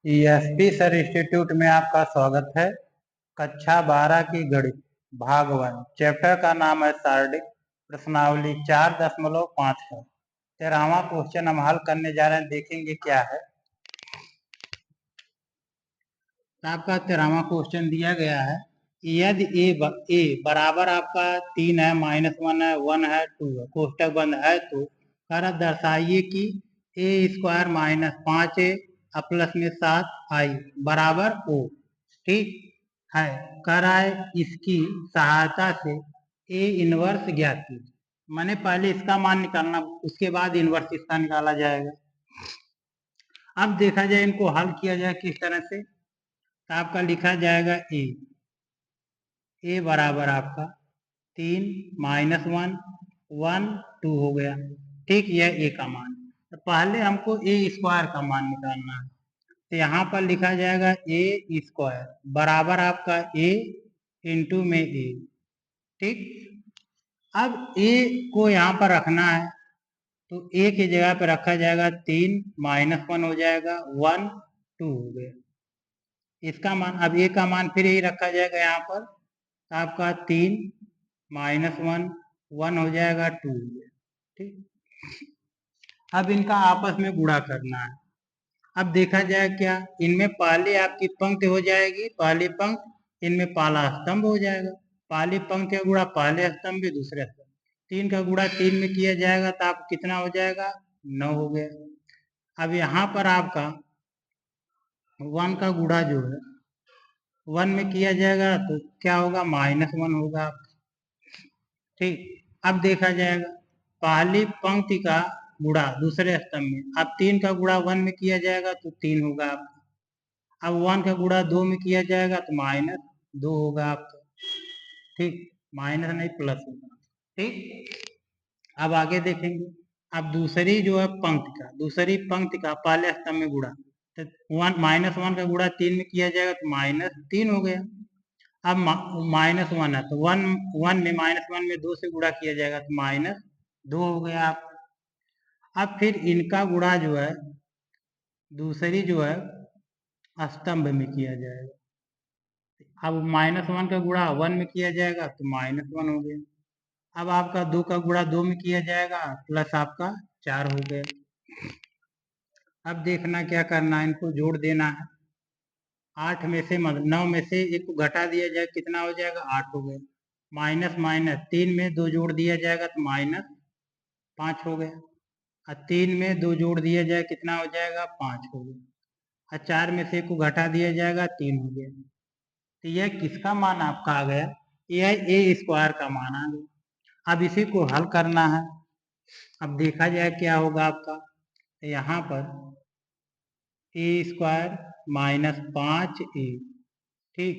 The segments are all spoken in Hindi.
ईएसपी सर इंस्टीट्यूट में आपका स्वागत है। कक्षा 12 की गणित भाग 1 चैप्टर का नाम है शारीरिक प्रश्नावली 4.5 है। 13वां क्वेश्चन हम हल करने जा रहे हैं, देखेंगे क्या है। आपका 13वां क्वेश्चन दिया गया है, यदि ए बराबर आपका 3 है, -1 है, 1 है, 2 है, कोष्टक बंद है, तो कर दर्शाइए कि a² -5a प्लस में 7i बराबर o। ठीक है, कर आए इसकी सहायता से ए इनवर्स ज्ञात कीजिए। मैंने पहले इसका मान निकालना, उसके बाद इनवर्स इसका निकाला जाएगा। अब देखा जाए इनको हल किया जाए किस तरह से। तो आपका लिखा जाएगा ए बराबर आपका 3 -1 1 2 हो गया। ठीक, यह ए का मान। तो पहले हमको a² का मान निकालना है, तो यहाँ पर लिखा जाएगा a² बराबर आपका a इंटू में a। ठीक, अब a को यहाँ पर रखना है, तो a की जगह पर रखा जाएगा 3 -1 हो जाएगा 1 2 हो गया इसका मान। अब a का मान फिर यही रखा जाएगा यहाँ पर, आपका 3 -1 1 हो जाएगा 2 हो गया। ठीक, अब इनका आपस में गुणा करना है। अब देखा जाए क्या, इनमें पहले आपकी पंक्ति हो जाएगी, पहली पंक्ति, इनमें पहला स्तंभ हो जाएगा। पहली पंक्ति का गुणा पहले स्तंभ में, दूसरे स्तंभ। 3 का गुणा 3 में किया जाएगा तो आप कितना हो जाएगा, 9 हो गया। अब यहाँ पर आपका 1 का गुणा जो है 1 में किया जाएगा तो क्या होगा, -1 होगा। ठीक, अब देखा जाएगा पहली पंक्ति का गुणा दूसरे स्तंभ में, अब 3 का गुणा 1 में किया जाएगा तो 3 होगा आपका। अब 1 का गुणा 2 में किया जाएगा तो -2 होगा आपका। ठीक, माइनस नहीं प्लस होगा। ठीक, अब आगे देखेंगे। अब दूसरी जो है दूसरी पंक्ति का पहले स्तंभ में गुणा, तो -1 का गुणा 3 में किया जाएगा तो -3 हो गया। अब -1 है तो 1 में -1 में 2 से गुणा किया जाएगा तो -2 हो गया आप। अब फिर इनका गुणा जो है दूसरी जो है स्तंभ में किया जाएगा। अब -1 का गुणा 1 में किया जाएगा तो -1 हो गया। अब आपका 2 का गुणा 2 में किया जाएगा प्लस आपका 4 हो गया। अब देखना क्या करना है, इनको जोड़ देना है। 8 में से 9 में से 1 को घटा दिया जाए, कितना हो जाएगा, 8 हो गया। माइनस माइनस 3 में 2 जोड़ दिया जाएगा तो -5 हो गया। और 3 में 2 जोड़ दिया जाए कितना हो जाएगा, 5 हो गया। और 4 में से 1 को घटा दिया जाएगा, 3 हो गया। तो यह किसका मान आपका आ गया, यह a² का मान आ गया। अब इसी को हल करना है। अब देखा जाए क्या होगा आपका, तो यहाँ पर a² -5a, ठीक,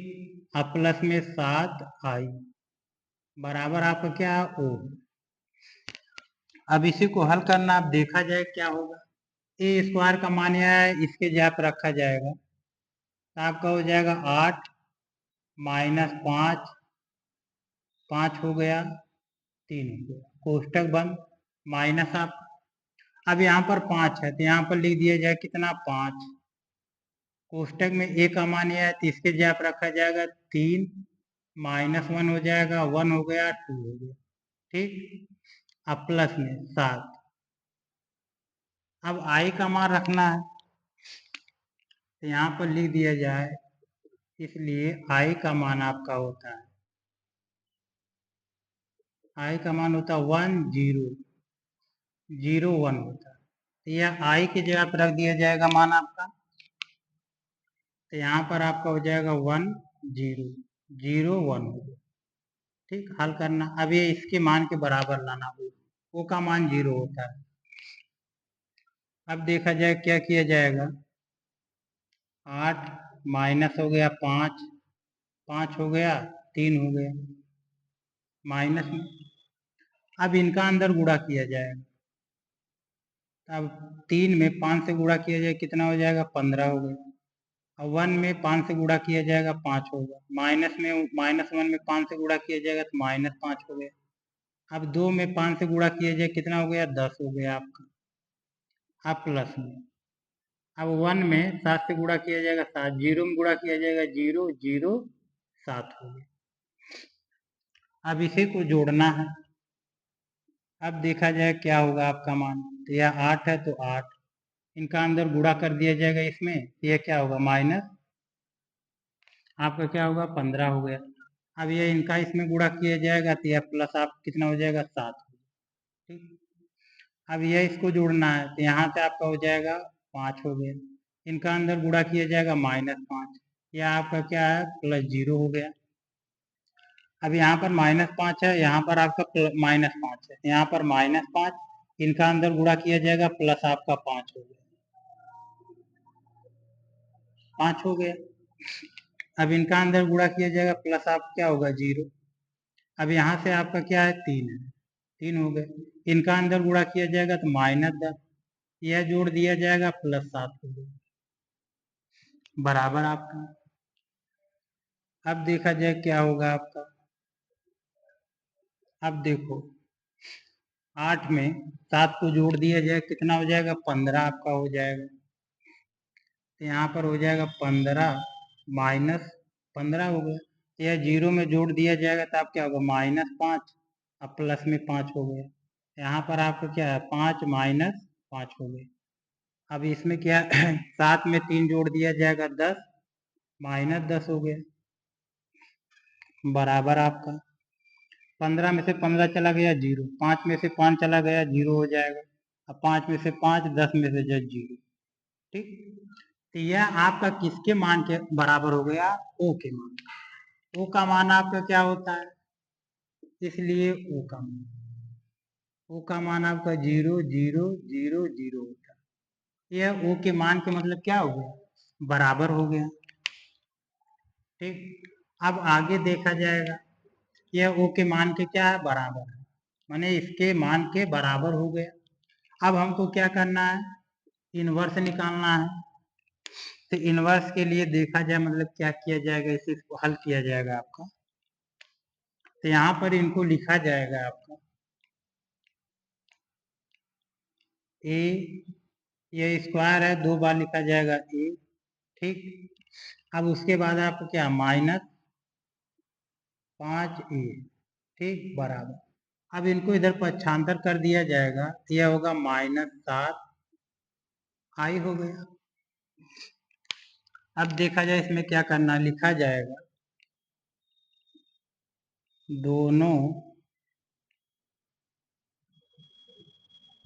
और प्लस में 7i बराबर आपका क्या है, o। अब इसी को हल करना, अब देखा जाए क्या होगा। a² का मान यह है, इसके जगह पर रखा जाएगा तो आपका हो जाएगा 8 -5 5 हो गया 3 हो गया, कोष्टक बंद, माइनस आप। अब यहाँ पर 5 है तो यहाँ पर लिख दिया जाए कितना, 5। कोष्टक में a का मान यह है तो इसके जगह पर रखा जाएगा 3 -1 हो जाएगा 1 हो गया 2 हो गया। ठीक, अब प्लस में 7। अब i का मान रखना है तो यहाँ पर लिख दिया जाए, इसलिए i का मान आपका होता है, i का मान होता है 1 0 0 1 होता है। तो यह i की जगह पर रख दिया जाएगा मान आपका, तो यहाँ पर आपका हो जाएगा 1 0 0 1 हो गया। ठीक, हल करना। अब ये इसके मान के बराबर लाना हो, o का मान 0 होता है। अब देखा जाए क्या किया जाएगा, 8 माइनस हो गया 5 5 हो गया 3 हो गया माइनस में। अब इनका अंदर गुणा किया जाएगा, अब 3 में 5 से गुणा किया जाए कितना हो जाएगा, 15 हो गया। अब 1 में 5 से गुणा किया जाएगा 5 होगा, माइनस में -1 में 5 से गुणा किया जाएगा तो -5 हो गया। अब 2 में 5 से गुणा किया जाए कितना हो गया, 10 हो गया आपका। अब प्लस में अब 1 में 7 से गुणा किया जाएगा 7, 0 में गुणा किया जाएगा 0, 0 7 हो गया। अब इसी को जोड़ना है। अब देखा जाए क्या होगा आपका मान। तो यह 8 है तो 8, इनका अंदर गुणा कर दिया जाएगा इसमें, तो यह क्या होगा माइनस आपका क्या होगा 15 हो गया। अब ये इनका इसमें गुणा किया जाएगा तो यह प्लस आप कितना हो जाएगा 7। ठीक, अब यह इसको जोड़ना है तो यहाँ से आपका हो जाएगा 5 हो गया। इनका अंदर गुणा किया जाएगा -5, यह आपका क्या है +0 हो गया। अब यहाँ पर -5 है, यहाँ पर आपका -5 है, यहाँ पर -5, इनका अंदर गुणा किया जाएगा प्लस आपका 5 हो गया, 5 हो गया। अब इनका अंदर गुणा किया जाएगा प्लस आप क्या होगा 0। अब यहाँ से आपका क्या है 3 है, 3 हो गए। इनका अंदर गुणा किया जाएगा तो -10, यह जोड़ दिया जाएगा +7 हो गया, बराबर आपका। अब देखा जाए क्या होगा आपका। अब देखो 8 में 7 को जोड़ दिया जाए कितना हो जाएगा 15 आपका हो जाएगा। तो यहाँ पर हो जाएगा 15 -15 हो गया। यह 0 में जोड़ दिया जाएगा तो आप क्या होगा -5, अब प्लस में 5 हो गया। यहाँ पर आपका क्या है 5 -5 हो गया। अब इसमें क्या 7 में 3 जोड़ दिया जाएगा 10, -10 हो गया, बराबर आपका। 15 में से 15 चला गया 0, 5 में से 5 चला गया 0 हो जाएगा। अब 5 में से 5, 10 में से 10 0। ठीक, तो यह आपका किसके मान के बराबर हो गया ओ के मान। ओ का मान आपका क्या होता है, इसलिए ओ का मान, ओ का मान आपका 0 0 0 0 होता है। यह ओ के मान के मतलब क्या हो गया बराबर हो गया। ठीक, अब आगे देखा जाएगा यह ओ के मान के क्या है बराबर है, माने इसके मान के बराबर हो गया। अब हमको क्या करना है इनवर्स निकालना है। तो इनवर्स के लिए देखा जाए मतलब क्या किया जाएगा, इसे हल किया जाएगा आपका। तो यहाँ पर इनको लिखा जाएगा आपका ए, ये स्क्वायर है 2 बार लिखा जाएगा ए। ठीक, अब उसके बाद आपको क्या -5a, ठीक, बराबर। अब इनको इधर पक्षांतर कर दिया जाएगा, यह होगा -7i हो गया। अब देखा जाए इसमें क्या करना लिखा जाएगा दोनों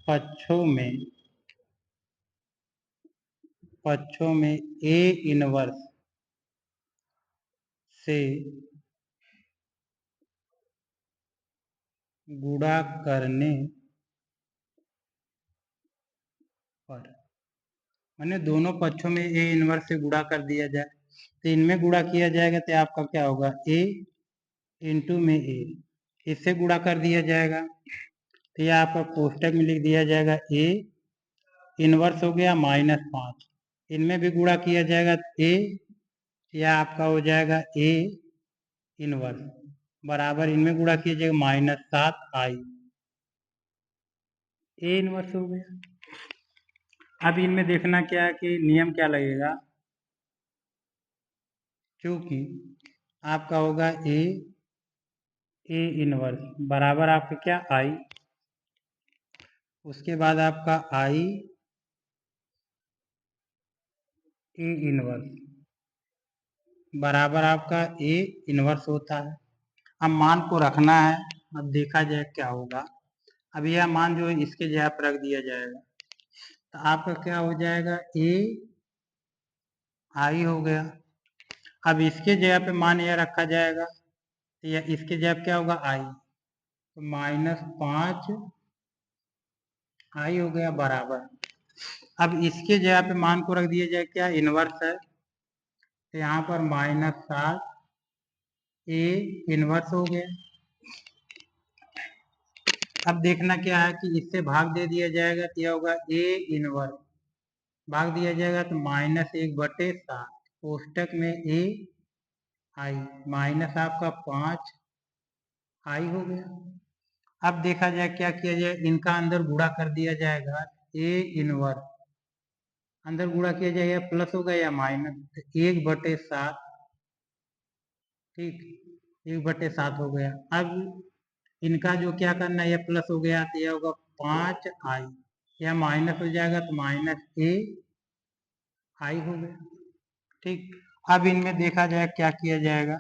पक्षों में ए इनवर्स से गुणा करने पर, माने दोनों पक्षों में ए इनवर्स से गुणा कर दिया जाए। तो इनमें गुणा किया जाएगा तो आपका क्या होगा ए इंटू में ए, इससे गुणा कर दिया जाएगा तो यह आपका कोष्टक में लिख दिया जाएगा ए इनवर्स हो गया -5, इनमें भी गुणा किया जाएगा ए, यह आपका हो जाएगा ए इनवर्स बराबर, इनमें गुणा किया जाएगा -7i, ए इनवर्स हो गया। अब इनमें देखना क्या है कि नियम क्या लगेगा, क्योंकि आपका होगा ए इनवर्स बराबर आपका क्या आई, उसके बाद आपका आई ए इनवर्स बराबर आपका ए इनवर्स होता है। अब मान को रखना है, अब देखा जाए क्या होगा। अब यह मान जो है इसके जगह पर रख दिया जाएगा तो आपका क्या हो जाएगा ए आई हो गया। अब इसके जगह पे मान यह रखा जाएगा तो यह इसके जगह क्या होगा आई, तो -5 आई हो गया बराबर। अब इसके जगह पे मान को रख दिया जाए क्या इनवर्स है, तो यहाँ पर -7 ए इनवर्स हो गया। अब देखना क्या है कि इससे भाग दे दिया जाएगा तो यह होगा ए इनवर्स, भाग दिया जाएगा तो -1/7, कोष्टक में ए आई माइनस आपका 5 आई हो गया। अब देखा जाए क्या किया जाए, इनका अंदर गुणा कर दिया जाएगा ए इनवर्स, अंदर गुणा किया जाएगा प्लस होगा या माइनस, तो 1/7, ठीक, 1/7 हो गया। अब इनका जो क्या करना है, ये प्लस हो गया तो यह होगा 5i, या माइनस हो जाएगा तो -ai हो गया, ठीक। अब इनमें देखा जाए क्या किया जाएगा,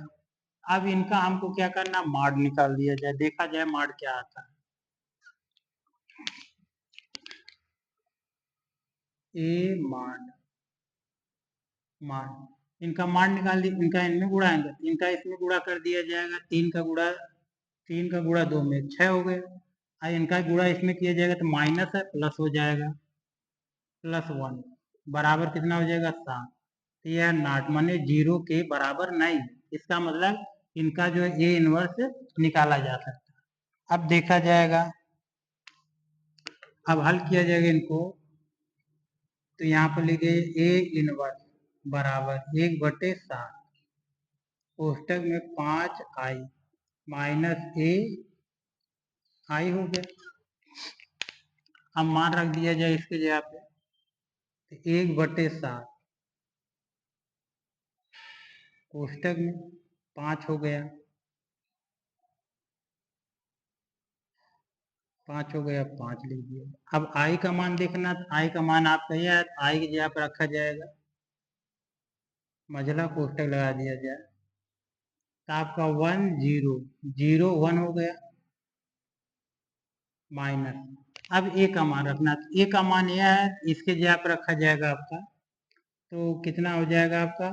अब इनका हमको क्या करना, मॉड निकाल दिया जाए, देखा जाए मॉड क्या आता है। ए मॉड, मॉड इनका मॉड निकाल दी, इनका इनमें गुणा है, इनका इसमें गुणा कर दिया जाएगा, 3 का गुणा 2 में 6 हो गया। अब इनका गुणा इसमें किया जाएगा तो माइनस है, प्लस हो जाएगा, +1 बराबर कितना हो जाएगा, 7। तो यह नॉट माने 0 के बराबर नहीं, इसका मतलब इनका जो है ए इनवर्स निकाला जा सकता है। अब देखा जाएगा, अब हल किया जाएगा इनको, तो यहाँ पर लिखे ए इनवर्स बराबर 1/7, कोष्टक में 5i माइनस ए आई हो गया। अब मान रख दिया जाए इसके जगह पे, तो 1/7 कोष्टक में 5 हो गया, 5 हो गया, 5 लिख दिया। अब आई का मान देखना, आई का मान आपका यह है, आई की जगह पर रखा जाएगा, मझला कोष्टक लगा दिया जाए, तो आपका 1 0 0 1 हो गया, माइनस। अब ए का मान रखना, ए का मान यह है, इसके जगह पर रखा जाएगा आपका, तो कितना हो जाएगा आपका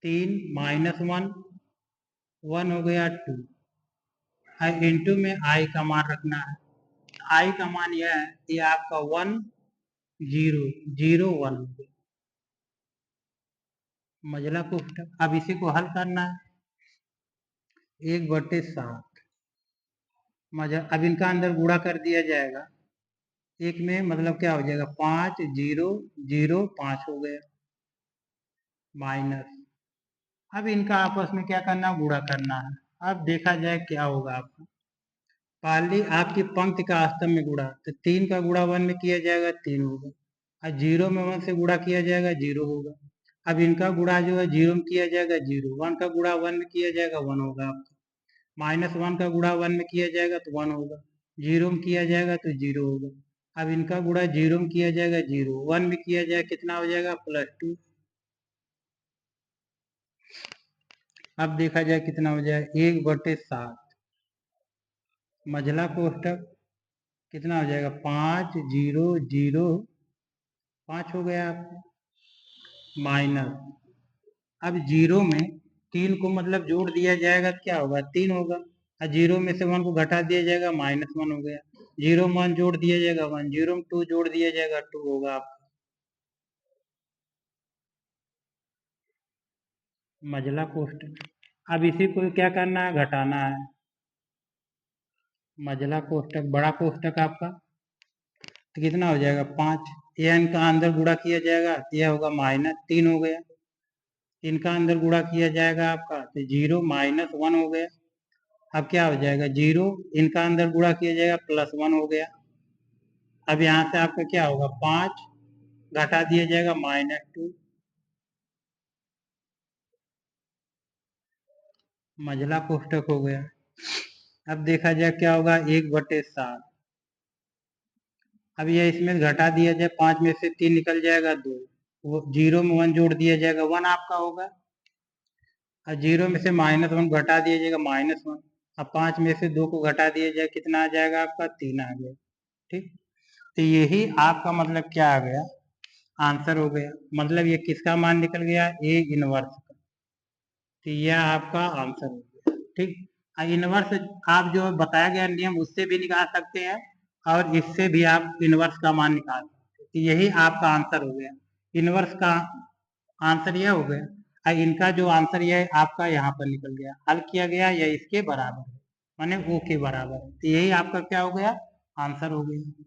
3 -1 1 हो गया 2, इंटू में आई का मान रखना है, आई का मान यह है कि आपका 1 0 0 1 हो गया, मझला कोष्टक। अब इसी को हल करना है, 1/7 मझला, अब इनका अंदर गुणा कर दिया जाएगा, एक में मतलब क्या हो जाएगा 5 0 0 5 हो गया, माइनस। अब इनका आपस में क्या करना, गुणा करना है। अब देखा जाए क्या होगा आपका, पहली आपकी पंक्ति का अष्टम में गुणा, तो 3 का गुणा 1 में किया जाएगा 3 होगा, और 0 में 1 से गुणा किया जाएगा 0 होगा। अब इनका गुणा जो है 0 में किया जाएगा 0, 1 का गुणा 1 में किया जाएगा 1 होगा आपका, -1 का गुणा 1 में किया जाएगा तो 1 होगा, 0 में किया जाएगा तो 0 होगा। अब इनका गुणा 0 में किया जाएगा 0, 1 में किया जाएगा कितना हो जाएगा +2। अब देखा जाए कितना हो जाए, 1/7 मझला कोष्टक कितना हो जाएगा 5 0 0 5 हो गया आपका, माइनस। अब 0 में 3 को मतलब जोड़ दिया जाएगा तो क्या होगा 3 होगा, और 0 में से 1 को घटा दिया जाएगा -1 हो गया, 0 में 1 जोड़ दिया जाएगा 1, 0 में 2 जोड़ दिया जाएगा 2 होगा आपका, मझला कोष्टक। अब इसी को क्या करना है, घटाना है, मझला कोष्टक बड़ा कोष्टक आपका, तो कितना हो जाएगा 5, एन का अंदर गुणा किया जाएगा, यह होगा -3 हो गया, इनका अंदर गुणा किया जाएगा आपका तो 0 -1 हो गया। अब क्या हो जाएगा 0, इनका अंदर गुणा किया जाएगा +1 हो गया। अब यहाँ से आपका क्या होगा 5 घटा दिया जाएगा -2, मझला कोष्टक हो गया। अब देखा जाए क्या होगा 1/7, अब ये इसमें घटा दिया जाए, 5 में से 3 निकल जाएगा 2, वो 0 में 1 जोड़ दिया जाएगा 1 आपका होगा, और 0 में से -1 घटा दिया जाएगा -1, अब 5 में से 2 को घटा दिया जाए कितना आ जाएगा आपका 3 आ गया, ठीक। तो यही आपका मतलब क्या आ गया, आंसर हो गया, मतलब ये किसका मान निकल गया, ए इनवर्स का, तो यह आपका आंसर हो गया, ठीक। इनवर्स आप जो बताया गया नियम उससे भी निकाल सकते हैं, और इससे भी आप इनवर्स का मान निकाल सकते हैं, तो यही आपका आंसर हो गया, इनवर्स का आंसर यह हो गया, और इनका जो आंसर यह आपका यहाँ पर निकल गया, हल किया गया यह इसके बराबर है, माने ओ के बराबर है, तो यही आपका क्या हो गया, आंसर हो गया।